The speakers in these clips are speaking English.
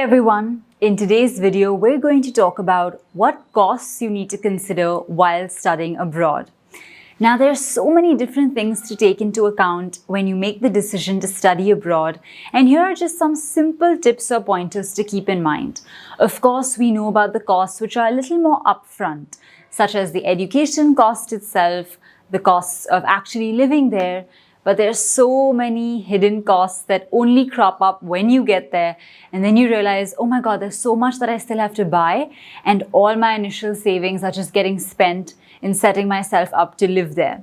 everyone, in today's video we're going to talk about what costs you need to consider while studying abroad. Now there are so many different things to take into account when you make the decision to study abroad, and here are just some simple tips or pointers to keep in mind. Of course, we know about the costs which are a little more upfront, such as the education cost itself, the costs of actually living there, but there are so many hidden costs that only crop up when you get there, and then you realize, oh my God, there's so much that I still have to buy, and all my initial savings are just getting spent in setting myself up to live there.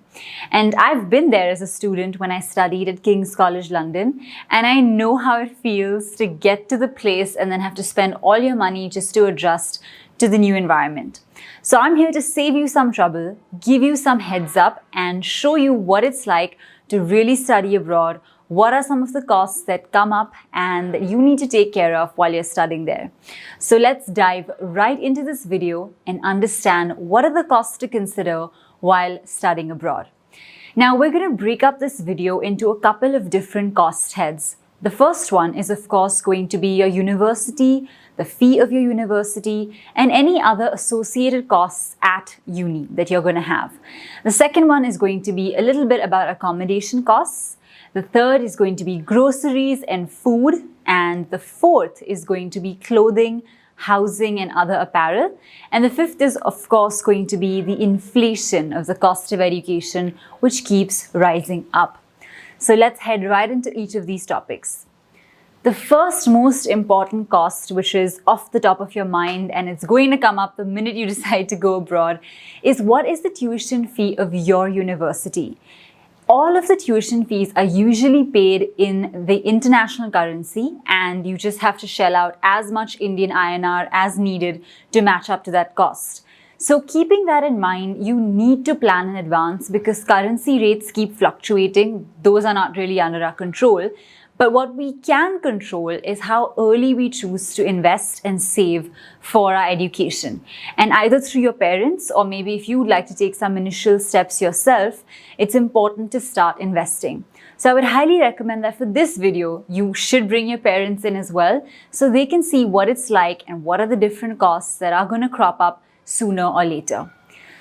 And I've been there as a student when I studied at King's College London, and I know how it feels to get to the place and then have to spend all your money just to adjust to the new environment. So I'm here to save you some trouble, give you some heads up, and show you what it's like to really study abroad, what are some of the costs that come up and that you need to take care of while you're studying there. So let's dive right into this video and understand what are the costs to consider while studying abroad. Now we're going to break up this video into a couple of different cost heads. The first one is of course going to be your university, the fee of your university, and any other associated costs at uni that you're going to have. The second one is going to be a little bit about accommodation costs. The third is going to be groceries and food. And the fourth is going to be clothing, housing, and other apparel. And the fifth is of course going to be the inflation of the cost of education, which keeps rising up. So let's head right into each of these topics. The first most important cost, which is off the top of your mind and it's going to come up the minute you decide to go abroad, is what is the tuition fee of your university? All of the tuition fees are usually paid in the international currency, and you just have to shell out as much Indian INR as needed to match up to that cost. So keeping that in mind, you need to plan in advance because currency rates keep fluctuating. Those are not really under our control. But what we can control is how early we choose to invest and save for our education. And either through your parents, or maybe if you would like to take some initial steps yourself, it's important to start investing. So I would highly recommend that for this video, you should bring your parents in as well, so they can see what it's like and what are the different costs that are going to crop up sooner or later.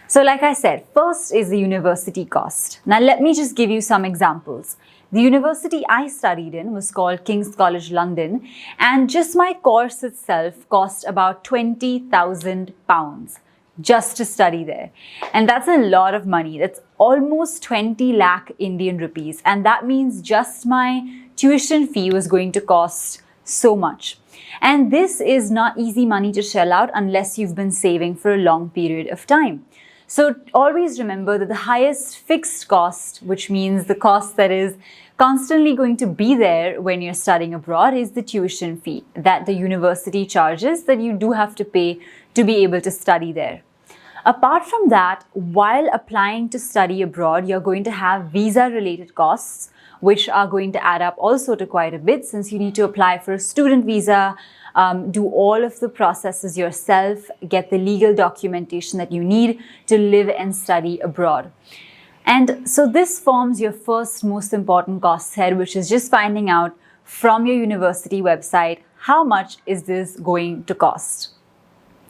So like I said, first is the university cost. Now let me just give you some examples. The university I studied in was called King's College London, and just my course itself cost about £20,000 just to study there. And that's a lot of money. That's almost 20 lakh Indian rupees. And that means just my tuition fee was going to cost so much. And this is not easy money to shell out unless you've been saving for a long period of time. So always remember that the highest fixed cost, which means the cost that is constantly going to be there when you're studying abroad, is the tuition fee that the university charges that you do have to pay to be able to study there. Apart from that, while applying to study abroad, you're going to have visa-related costs, which are going to add up also to quite a bit since you need to apply for a student visa, do all of the processes yourself, get the legal documentation that you need to live and study abroad. And so this forms your first most important cost head, which is just finding out from your university website, how much is this going to cost?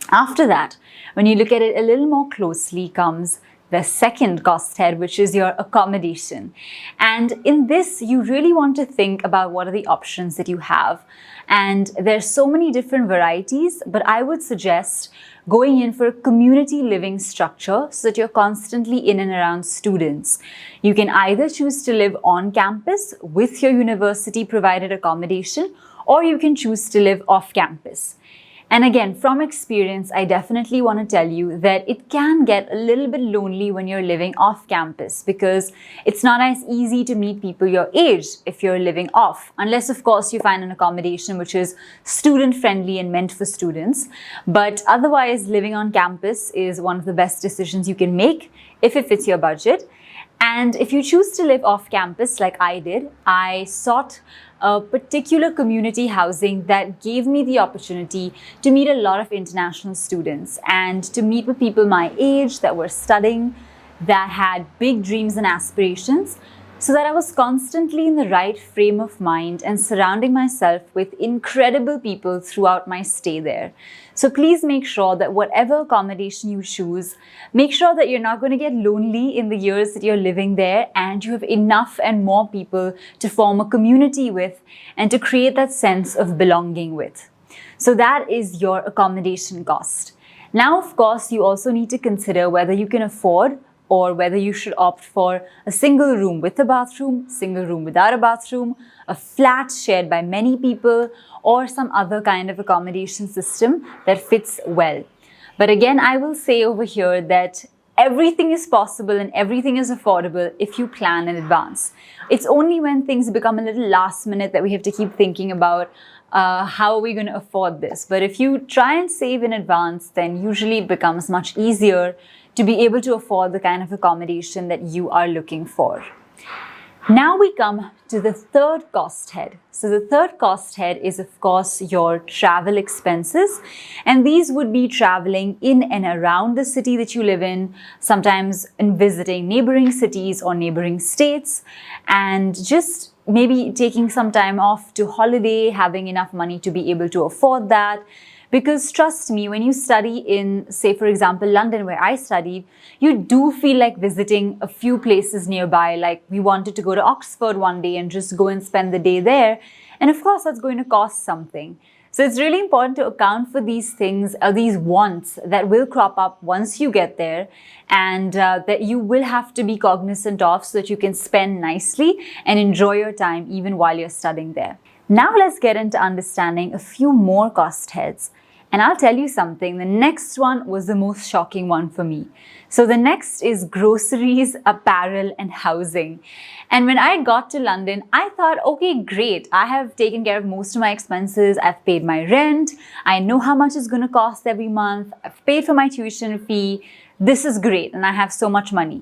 After that, when you look at it a little more closely, comes the second cost head, which is your accommodation. And in this, you really want to think about what are the options that you have. And there's so many different varieties, but I would suggest going in for a community living structure so that you're constantly in and around students. You can either choose to live on campus with your university provided accommodation, or you can choose to live off campus. And again, from experience, I definitely want to tell you that it can get a little bit lonely when you're living off campus because it's not as easy to meet people your age if you're living off, unless of course you find an accommodation which is student friendly and meant for students. But otherwise, living on campus is one of the best decisions you can make if it fits your budget. And if you choose to live off campus like I did, I sought a particular community housing that gave me the opportunity to meet a lot of international students and to meet with people my age that were studying, that had big dreams and aspirations, so that I was constantly in the right frame of mind and surrounding myself with incredible people throughout my stay there. So please make sure that whatever accommodation you choose, make sure that you're not going to get lonely in the years that you're living there, and you have enough and more people to form a community with and to create that sense of belonging with. So that is your accommodation cost. Now, of course, you also need to consider whether you can afford or whether you should opt for a single room with a bathroom, single room without a bathroom, a flat shared by many people, or some other kind of accommodation system that fits well. But again, I will say over here that everything is possible and everything is affordable if you plan in advance. It's only when things become a little last minute that we have to keep thinking about how are we going to afford this. But if you try and save in advance, then usually it becomes much easier to be able to afford the kind of accommodation that you are looking for. Now we come to the third cost head. So the third cost head is, of course, your travel expenses. And these would be traveling in and around the city that you live in, sometimes in visiting neighboring cities or neighboring states, and just maybe taking some time off to holiday, having enough money to be able to afford that. Because trust me, when you study in, say, for example, London, where I studied, you do feel like visiting a few places nearby. Like we wanted to go to Oxford one day and just go and spend the day there. And of course, that's going to cost something. So it's really important to account for these things, these wants that will crop up once you get there, and that you will have to be cognizant of so that you can spend nicely and enjoy your time even while you're studying there. Now let's get into understanding a few more cost heads. And I'll tell you something, the next one was the most shocking one for me. So the next is groceries, apparel, and housing. And when I got to London, I thought, okay, great. I have taken care of most of my expenses. I've paid my rent. I know how much it's going to cost every month. I've paid for my tuition fee. This is great. And I have so much money.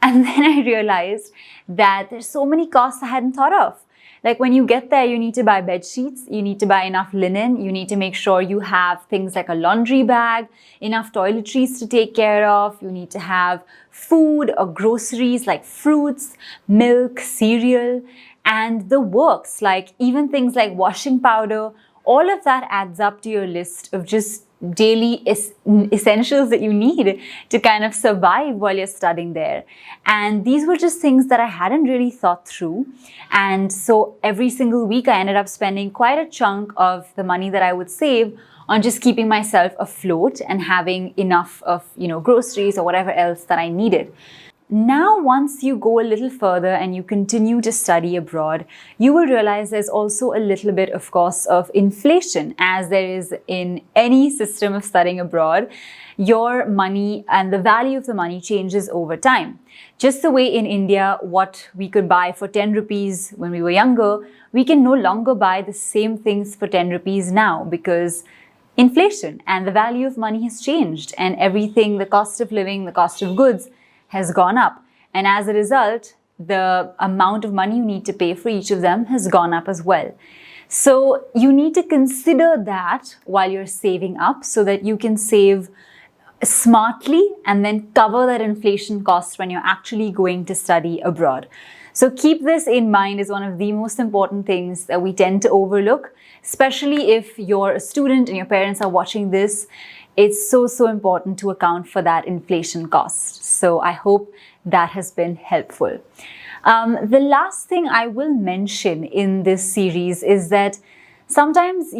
And then I realized that there's so many costs I hadn't thought of. Like when you get there, you need to buy bed sheets, you need to buy enough linen, you need to make sure you have things like a laundry bag, enough toiletries to take care of, you need to have food or groceries like fruits, milk, cereal, and the works, like even things like washing powder. All of that adds up to your list of just daily essentials that you need to kind of survive while you're studying there. And these were just things that I hadn't really thought through. And so every single week I ended up spending quite a chunk of the money that I would save on just keeping myself afloat and having enough of, groceries or whatever else that I needed. Now, once you go a little further and you continue to study abroad, you will realize there's also a little bit, of course, of inflation, as there is in any system of studying abroad. Your money and the value of the money changes over time. Just the way in India, what we could buy for 10 rupees when we were younger, we can no longer buy the same things for 10 rupees now because inflation and the value of money has changed, and everything, the cost of living, the cost of goods, has gone up. And as a result, the amount of money you need to pay for each of them has gone up as well. So you need to consider that while you're saving up so that you can save smartly and then cover that inflation cost when you're actually going to study abroad. So keep this in mind is one of the most important things that we tend to overlook, especially if you're a student and your parents are watching this. It's so important to account for that inflation cost. So I hope that has been helpful. The last thing I will mention in this series is that sometimes,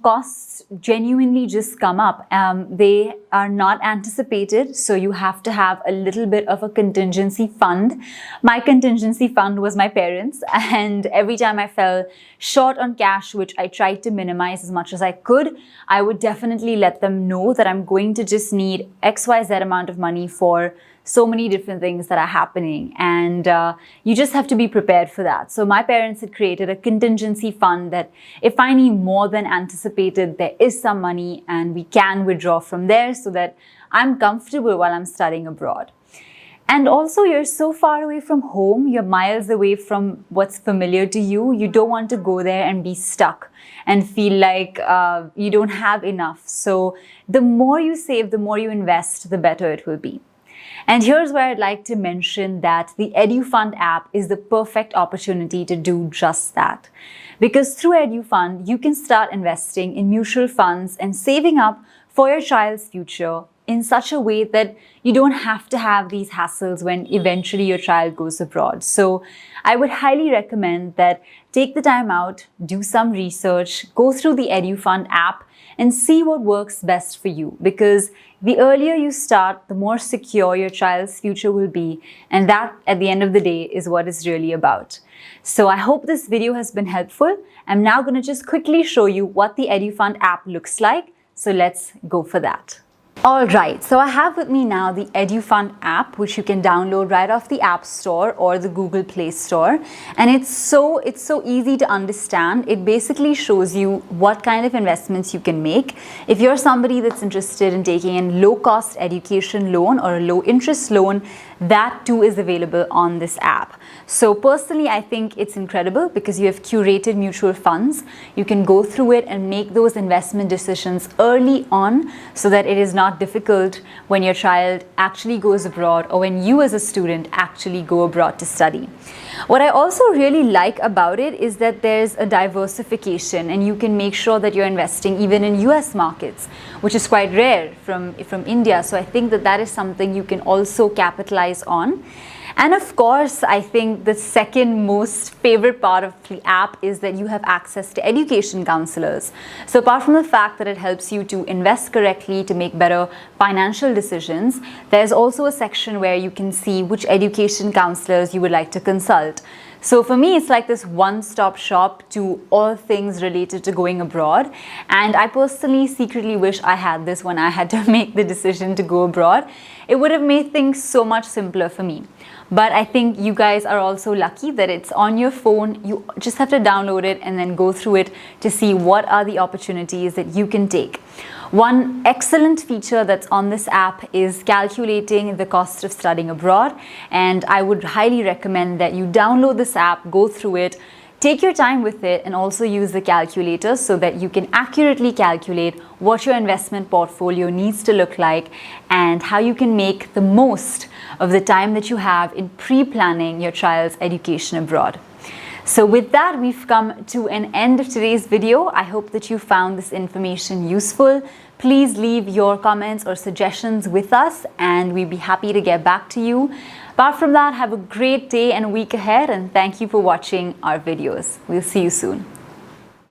costs genuinely just come up. They are not anticipated, so you have to have a little bit of a contingency fund. My contingency fund was my parents, and every time I fell short on cash, which I tried to minimize as much as I could, I would definitely let them know that I'm going to just need XYZ amount of money for so many different things that are happening, and you just have to be prepared for that. So my parents had created a contingency fund that if I need more than anticipated, there is some money and we can withdraw from there so that I'm comfortable while I'm studying abroad. And also, you're so far away from home, you're miles away from what's familiar to you. You don't want to go there and be stuck and feel like you don't have enough. So the more you save, the more you invest, the better it will be. And here's where I'd like to mention that the EduFund app is the perfect opportunity to do just that. Because through EduFund, you can start investing in mutual funds and saving up for your child's future in such a way that you don't have to have these hassles when eventually your child goes abroad. So I would highly recommend that take the time out, do some research, go through the EduFund app and see what works best for you. Because the earlier you start, the more secure your child's future will be. And that, at the end of the day, is what it's really about. So I hope this video has been helpful. I'm now going to just quickly show you what the EduFund app looks like. So let's go for that. Alright, so I have with me now the EduFund app, which you can download right off the App Store or the Google Play Store. And it's so easy to understand. It basically shows you what kind of investments you can make. If you're somebody that's interested in taking a low-cost education loan or a low-interest loan, that too is available on this app. So personally, I think it's incredible because you have curated mutual funds. You can go through it and make those investment decisions early on so that it is not difficult when your child actually goes abroad or when you as a student actually go abroad to study. What I also really like about it is that there's a diversification and you can make sure that you're investing even in US markets, which is quite rare from India. So I think that is something you can also capitalize on. And of course, I think the second most favorite part of the app is that you have access to education counselors. So apart from the fact that it helps you to invest correctly, to make better financial decisions, there's also a section where you can see which education counselors you would like to consult. So for me, it's like this one-stop shop to all things related to going abroad. And I personally secretly wish I had this when I had to make the decision to go abroad. It would have made things so much simpler for me. But I think you guys are also lucky that it's on your phone. You just have to download it and then go through it to see what are the opportunities that you can take. One excellent feature that's on this app is calculating the cost of studying abroad. And I would highly recommend that you download this app, go through it, take your time with it, and also use the calculator so that you can accurately calculate what your investment portfolio needs to look like and how you can make the most of the time that you have in pre-planning your child's education abroad. So with that, we've come to an end of today's video. I hope that you found this information useful. Please leave your comments or suggestions with us and we'd be happy to get back to you. Apart from that, have a great day and week ahead and thank you for watching our videos. We'll see you soon.